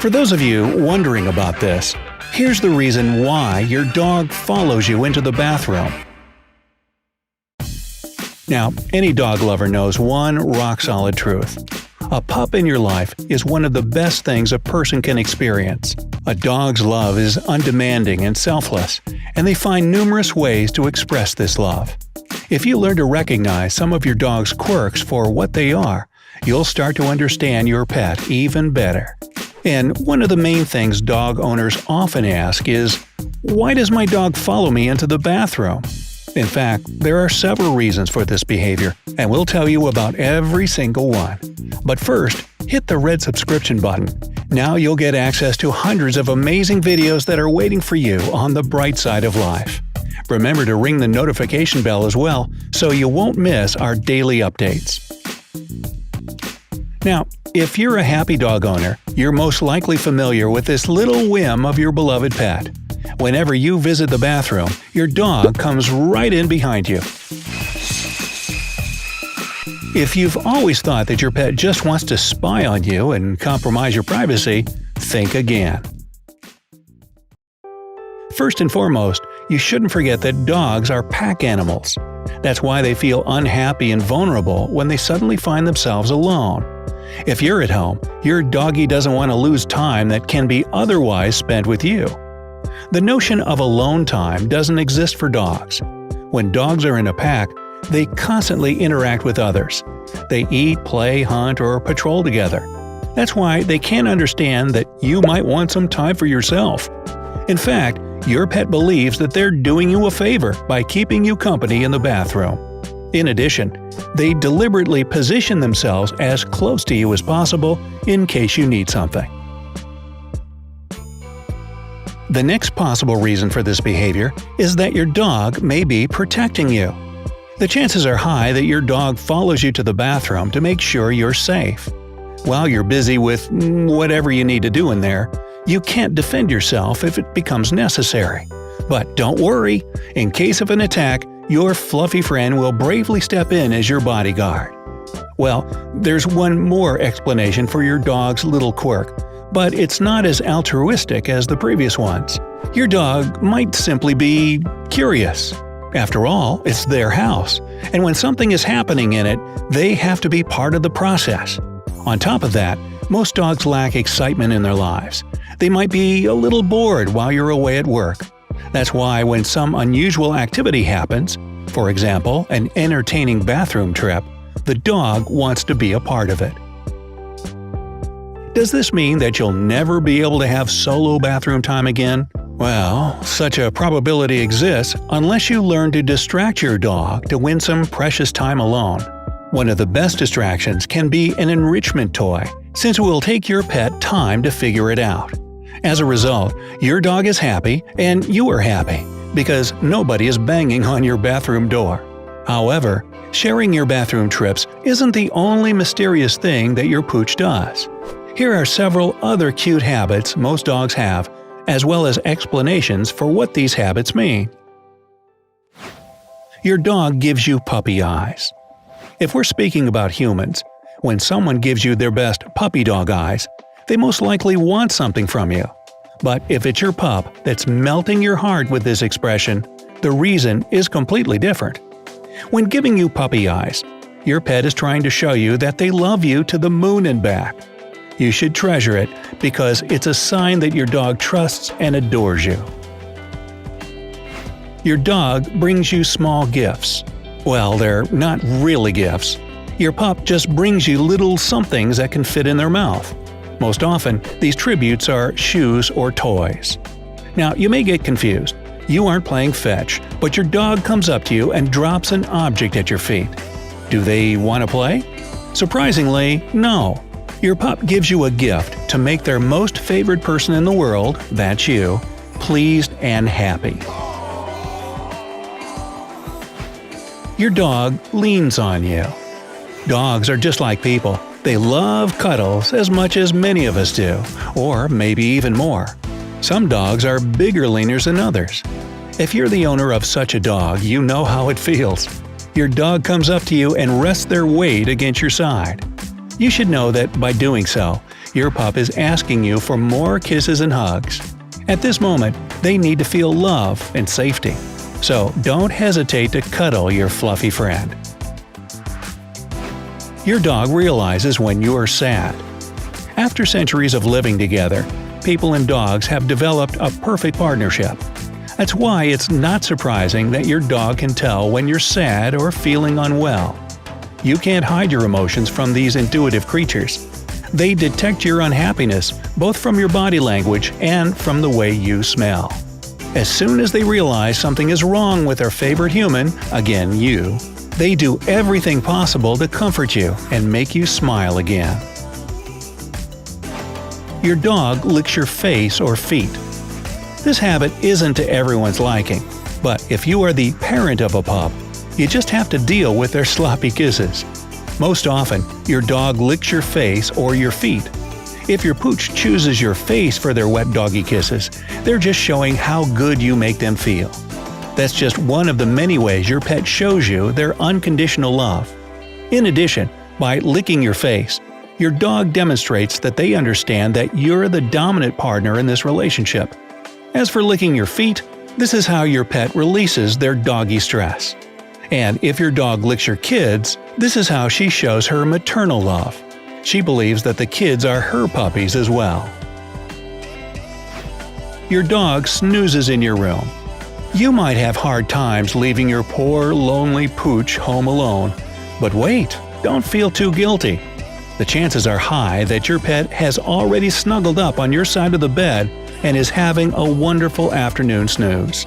For those of you wondering about this, here's the reason why your dog follows you into the bathroom. Now, any dog lover knows one rock-solid truth. A pup in your life is one of the best things a person can experience. A dog's love is undemanding and selfless, and they find numerous ways to express this love. If you learn to recognize some of your dog's quirks for what they are, you'll start to understand your pet even better. And one of the main things dog owners often ask is, why does my dog follow me into the bathroom? In fact, there are several reasons for this behavior, and we'll tell you about every single one. But first, hit the red subscription button. Now you'll get access to hundreds of amazing videos that are waiting for you on the bright side of life. Remember to ring the notification bell as well, so you won't miss our daily updates. Now, if you're a happy dog owner, you're most likely familiar with this little whim of your beloved pet. Whenever you visit the bathroom, your dog comes right in behind you. If you've always thought that your pet just wants to spy on you and compromise your privacy, think again. First and foremost, you shouldn't forget that dogs are pack animals. That's why they feel unhappy and vulnerable when they suddenly find themselves alone. If you're at home, your doggy doesn't want to lose time that can be otherwise spent with you. The notion of alone time doesn't exist for dogs. When dogs are in a pack, they constantly interact with others. They eat, play, hunt, or patrol together. That's why they can't understand that you might want some time for yourself. In fact, your pet believes that they're doing you a favor by keeping you company in the bathroom. In addition, they deliberately position themselves as close to you as possible in case you need something. The next possible reason for this behavior is that your dog may be protecting you. The chances are high that your dog follows you to the bathroom to make sure you're safe. While you're busy with whatever you need to do in there, you can't defend yourself if it becomes necessary. But don't worry, in case of an attack, your fluffy friend will bravely step in as your bodyguard. Well, there's one more explanation for your dog's little quirk, but it's not as altruistic as the previous ones. Your dog might simply be curious. After all, it's their house, and when something is happening in it, they have to be part of the process. On top of that, most dogs lack excitement in their lives. They might be a little bored while you're away at work. That's why when some unusual activity happens, for example, an entertaining bathroom trip, the dog wants to be a part of it. Does this mean that you'll never be able to have solo bathroom time again? Well, such a probability exists unless you learn to distract your dog to win some precious time alone. One of the best distractions can be an enrichment toy, since it will take your pet time to figure it out. As a result, your dog is happy and you are happy, because nobody is banging on your bathroom door. However, sharing your bathroom trips isn't the only mysterious thing that your pooch does. Here are several other cute habits most dogs have, as well as explanations for what these habits mean. Your dog gives you puppy eyes. If we're speaking about humans, when someone gives you their best puppy dog eyes, they most likely want something from you. But if it's your pup that's melting your heart with this expression, the reason is completely different. When giving you puppy eyes, your pet is trying to show you that they love you to the moon and back. You should treasure it because it's a sign that your dog trusts and adores you. Your dog brings you small gifts. Well, they're not really gifts. Your pup just brings you little somethings that can fit in their mouth. Most often, these tributes are shoes or toys. Now, you may get confused. You aren't playing fetch, but your dog comes up to you and drops an object at your feet. Do they want to play? Surprisingly, no. Your pup gives you a gift to make their most favored person in the world, that's you, pleased and happy. Your dog leans on you. Dogs are just like people. They love cuddles as much as many of us do, or maybe even more. Some dogs are bigger leaners than others. If you're the owner of such a dog, you know how it feels. Your dog comes up to you and rests their weight against your side. You should know that by doing so, Your pup is asking you for more kisses and hugs. At this moment, they need to feel love and safety. So don't hesitate to cuddle your fluffy friend. Your dog realizes when you are sad. After centuries of living together, people and dogs have developed a perfect partnership. That's why it's not surprising that your dog can tell when you're sad or feeling unwell. You can't hide your emotions from these intuitive creatures. They detect your unhappiness both from your body language and from the way you smell. As soon as they realize something is wrong with their favorite human, again you, they do everything possible to comfort you and make you smile again. Your dog licks your face or feet. This habit isn't to everyone's liking, but if you are the parent of a pup, you just have to deal with their sloppy kisses. Most often, your dog licks your face or your feet. If your pooch chooses your face for their wet doggy kisses, they're just showing how good you make them feel. That's just one of the many ways your pet shows you their unconditional love. In addition, by licking your face, your dog demonstrates that they understand that you're the dominant partner in this relationship. As for licking your feet, this is how your pet releases their doggy stress. And if your dog licks your kids, this is how she shows her maternal love. She believes that the kids are her puppies as well. Your dog snoozes in your room. You might have hard times leaving your poor, lonely pooch home alone. But wait, don't feel too guilty. The chances are high that your pet has already snuggled up on your side of the bed and is having a wonderful afternoon snooze.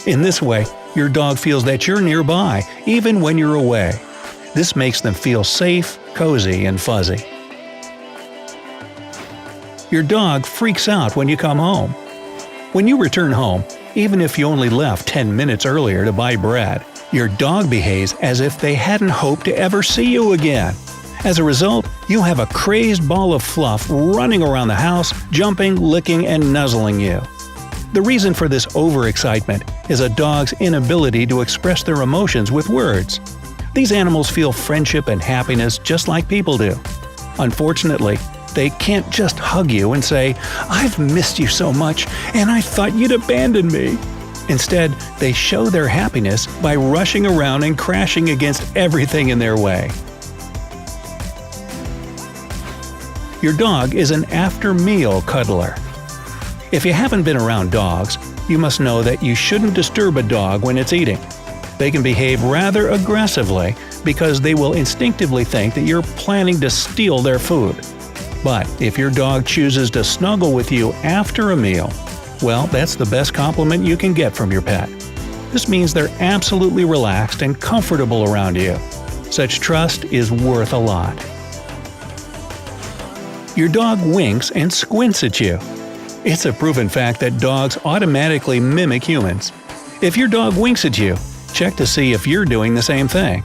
In this way, your dog feels that you're nearby, even when you're away. This makes them feel safe, cozy, and fuzzy. Your dog freaks out when you come home. When you return home, even if you only left 10 minutes earlier to buy bread, your dog behaves as if they hadn't hoped to ever see you again. As a result, you have a crazed ball of fluff running around the house, jumping, licking, and nuzzling you. The reason for this overexcitement is a dog's inability to express their emotions with words. These animals feel friendship and happiness just like people do. Unfortunately, they can't just hug you and say, "I've missed you so much, and I thought you'd abandon me." Instead, they show their happiness by rushing around and crashing against everything in their way. Your dog is an after-meal cuddler. If you haven't been around dogs, you must know that you shouldn't disturb a dog when it's eating. They can behave rather aggressively because they will instinctively think that you're planning to steal their food. But if your dog chooses to snuggle with you after a meal, well, that's the best compliment you can get from your pet. This means they're absolutely relaxed and comfortable around you. Such trust is worth a lot. Your dog winks and squints at you. It's a proven fact that dogs automatically mimic humans. If your dog winks at you, check to see if you're doing the same thing.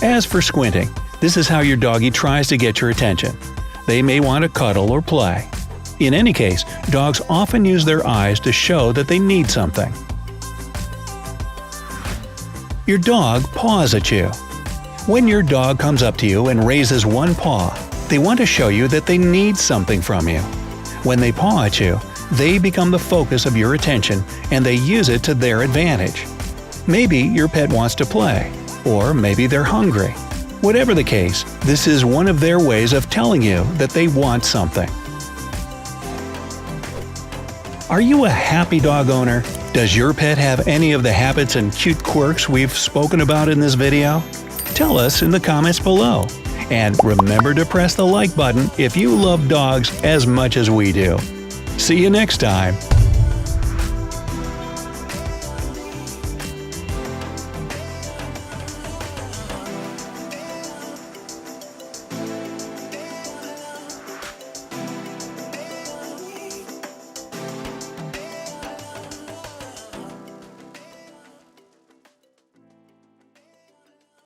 As for squinting, this is how your doggy tries to get your attention. They may want to cuddle or play. In any case, dogs often use their eyes to show that they need something. Your dog paws at you. When your dog comes up to you and raises one paw, they want to show you that they need something from you. When they paw at you, they become the focus of your attention and they use it to their advantage. Maybe your pet wants to play, or maybe they're hungry. Whatever the case, this is one of their ways of telling you that they want something. Are you a happy dog owner? Does your pet have any of the habits and cute quirks we've spoken about in this video? Tell us in the comments below. And remember to press the like button if you love dogs as much as we do. See you next time!